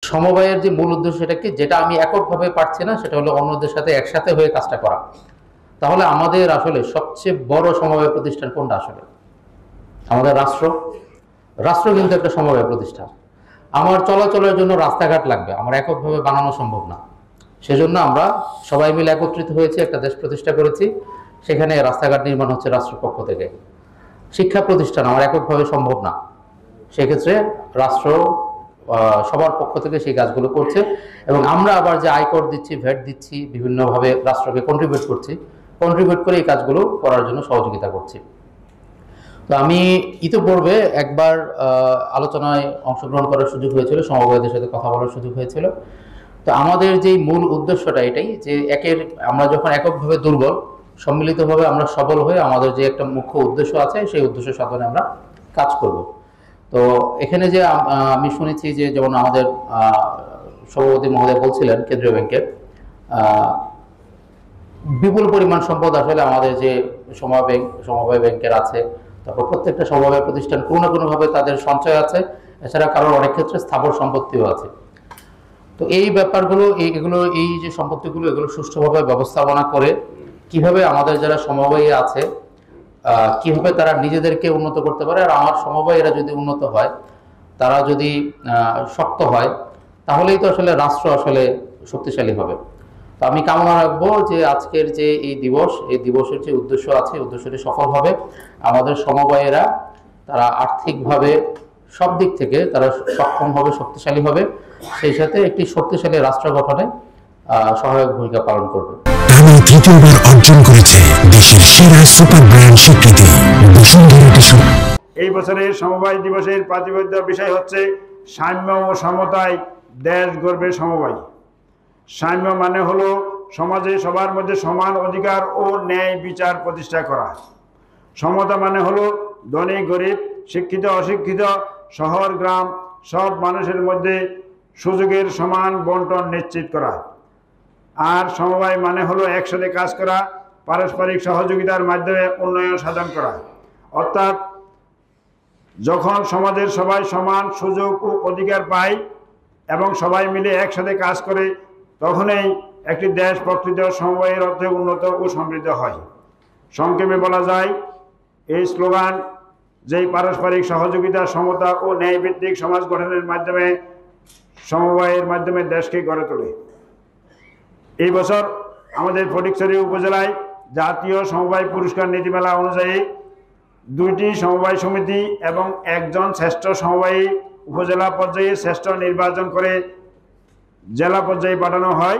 সমবায়ের যে মূল উদ্দেশ্য সেটা কি, যেটা আমি এককভাবে পারছি না, সেটা হলো অন্যদের সাথে একসাথে হয়ে কাজটা করা। তাহলে আমাদের আসলে সবচেয়ে বড় সমবায় প্রতিষ্ঠান কোনটা? আসলে আমাদের রাষ্ট্র। রাষ্ট্র কিন্তু একটা সমবায় প্রতিষ্ঠান। আমার চলাচলের জন্য রাস্তাঘাট লাগবে, আমার এককভাবে বানানো সম্ভব না। সেজন্য আমরা সবাই মিলে একত্রিত হয়েছি, একটা দেশ প্রতিষ্ঠা করেছি, সেখানে রাস্তাঘাট নির্মাণ হচ্ছে রাষ্ট্রের পক্ষ থেকে। শিক্ষা প্রতিষ্ঠান আমার এককভাবে সম্ভব না, সেক্ষেত্রে রাষ্ট্র সবার পক্ষ থেকে সেই কাজগুলো করছে। এবং আমরা আবার যে আয়কর দিচ্ছি, ভ্যাট দিচ্ছি, বিভিন্নভাবে রাষ্ট্রকে কন্ট্রিবিউট করে এই কাজগুলো করার জন্য সহযোগিতা করছি। তো আমি ইতিপূর্বে একবার আলোচনায় অংশগ্রহণ করার সুযোগ হয়েছিল, সমবায়দের সাথে কথা বলার সুযোগ হয়েছিল। তো আমাদের যে মূল উদ্দেশ্যটা এটাই যে আমরা যখন এককভাবে দুর্বল, সম্মিলিতভাবে আমরা সবল হয়ে আমাদের যে একটা মুখ্য উদ্দেশ্য আছে সেই উদ্দেশ্য সাধনে আমরা কাজ করব। তো এখানে যে আমি শুনেছি যে যেমন আমাদের সভাপতি মহোদয় বলছিলেন কেন্দ্রীয় ব্যাংকের বিপুল পরিমাণ সম্পদ আসলে আমাদের যে সমবায় ব্যাংকের আছে, তারপর প্রত্যেকটা সমবায় প্রতিষ্ঠান কোনো না কোনোভাবে তাদের সঞ্চয় আছে, এছাড়া কারোর অনেক ক্ষেত্রে স্থাবর সম্পত্তিও আছে। তো এই ব্যাপারগুলো এই যে সম্পত্তিগুলো এগুলো সুষ্ঠুভাবে ব্যবস্থাপনা করে কিভাবে আমাদের যারা সমবায়ী আছে কিভাবে তারা নিজেদেরকে উন্নত করতে পারে, আর আমার সমবায়ীরা যদি উন্নত হয়, তারা যদি শক্ত হয়, তাহলেই তো আসলে রাষ্ট্র আসলে শক্তিশালী হবে। তো আমি কামনা রাখবো যে আজকের যে এই দিবসের যে উদ্দেশ্য আছে, উদ্দেশ্যটি সফল হবে। আমাদের সমবায়েরা তারা আর্থিকভাবে সব দিক থেকে তারা সক্ষম হবে, শক্তিশালী হবে, সেই সাথে একটি শক্তিশালী রাষ্ট্র গঠনে সহায়ক ভূমিকা পালন করবে। টানা তৃতীয়বার অর্জন করেছে দেশের সেরা সুপার ব্র্যান্ড স্বীকৃতি বসুন্ধরা টিস্যু। এই বছরের সমবায় দিবসের প্রতিপাদ্য বিষয় হচ্ছে সাম্য ও সমতায় দেশ গড়বে সমবায়। সাম্য মানে হলো সমাজে সবার মধ্যে সমান অধিকার ও ন্যায় বিচার প্রতিষ্ঠা করা। সমতা মানে হলো ধনী গরিব, শিক্ষিত অশিক্ষিত, শহর গ্রাম সব মানুষের মধ্যে সুযোগের সমান বন্টন নিশ্চিত করা। আর সমবায় মানে হলো একসাথে কাজ করা, পারস্পরিক সহযোগিতার মাধ্যমে উন্নয়ন সাধন করা। অর্থাৎ যখন সমাজের সবাই সমান সুযোগ ও অধিকার পায় এবং সবাই মিলে একসাথে কাজ করে, তখনই একটি দেশ প্রকৃত সমবায়ের অর্থে উন্নত ও সমৃদ্ধ হয়। সংক্ষেপে বলা যায়, এই স্লোগান যেই পারস্পরিক সহযোগিতা, সমতা ও ন্যায়ভিত্তিক সমাজ গঠনের মাধ্যমে সমবায়ের মাধ্যমে দেশকে গড়ে তোলে। এই বছর আমাদের ফটিকছড়ি উপজেলায় জাতীয় সমবায় পুরস্কার নীতিমালা অনুযায়ী 2টি সমবায় সমিতি এবং একজন শ্রেষ্ঠ সমবায়ী উপজেলা পর্যায়ে শ্রেষ্ঠ নির্বাচন করে জেলা পর্যায়ে পাঠানো হয়।